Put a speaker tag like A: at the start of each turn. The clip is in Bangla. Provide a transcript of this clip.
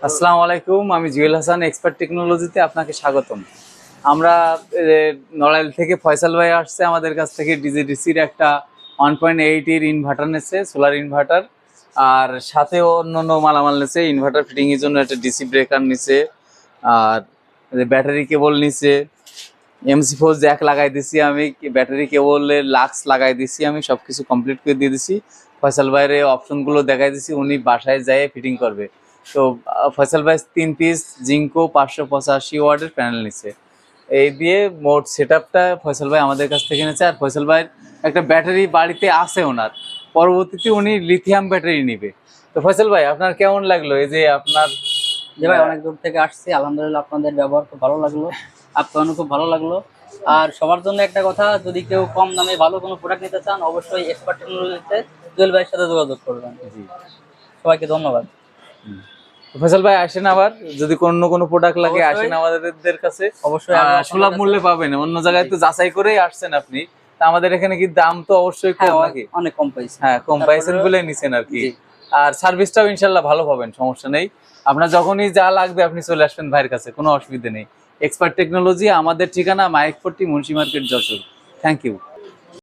A: আসসালামু আলাইকুম, আমি জুয়েল হাসান এক্সপার্ট টেকনোলজিতে আপনাকে স্বাগতম। আমরা নড়াইল থেকে ফয়সাল ভাই আসছে আমাদের কাছ থেকে ডিজিডিসির একটা 1.8 এর ইনভার্টার নিচ্ছে, সোলার ইনভার্টার। আর সাথে অন্য মালামাল নিচ্ছে, ইনভার্টার ফিটিং এর জন্য একটা ডিসি ব্রেকার নিচ্ছে, আর ব্যাটারি কেবল নিচ্ছে। MC4 জ্যাক লাগাই দিছি আমি, ব্যাটারি কেবলের লাক্স লাগাই দিছি আমি, সব কিছু কমপ্লিট করে দিয়ে দিছি। ফয়সাল ভাইয়ের অপশনগুলো দেখাই দিছি, উনি বাসায় যেয়ে ফিটিং করবে। তো ফয়সাল ভাই 3 পিস জিঙ্কো 585 ওয়াটের প্যানেল নিচ্ছে। এই দিয়ে মোট সেটআপটা ফয়সাল ভাই আমাদের কাছ থেকে নিচ্ছে। আর ফয়সাল ভাইয়ের একটা ব্যাটারি বাড়িতে আছে ওনার, পরবর্তীতে উনি লিথিয়াম ব্যাটারি নিবে। তো ফয়সাল ভাই, আপনার কেমন লাগলো এই যে আপনার?
B: যে ভাই অনেক দূর থেকে আসছি, আলহামদুলিল্লাহ আপনাদের ব্যবহার খুব ভালো লাগলো, আপ্যায়ন খুব ভালো লাগলো। আর সবার জন্য একটা কথা, যদি কেউ কম দামে ভালো কোনো প্রোডাক্ট নিতে চান অবশ্যই এক্সপার্ট টেকনোলজিতে জুয়েল ভাইয়ের সাথে যোগাযোগ করবেন।
A: জি,
B: সবাইকে ধন্যবাদ।
A: ফয়সাল ভাই আসেন আবার, যদি কোনো প্রোডাক্ট লাগে আসেন আমাদের কাছে,
B: অবশ্যই
A: সুলভ মূল্যে পাবেন। অন্য জায়গায় তো যাচাই করেই আসছেন আপনি, তা আমাদের এখানে কি দাম তো অবশ্যই কম নাকি?
B: অনেক কম পাইছি।
A: হ্যাঁ, কম পাইছেন বলে নিছেন আর কি। আর সার্ভিসটাও ইনশাল্লাহ ভালো পাবেন, সমস্যা নেই। আপনার যখনই যা লাগবে আপনি চলে আসবেন ভাইয়ের কাছে, কোনো অসুবিধা নেই। এক্সপার্ট টেকনোলজি, আমাদের ঠিকানা মাইক 40, Munshi market, Jashore. Thank you.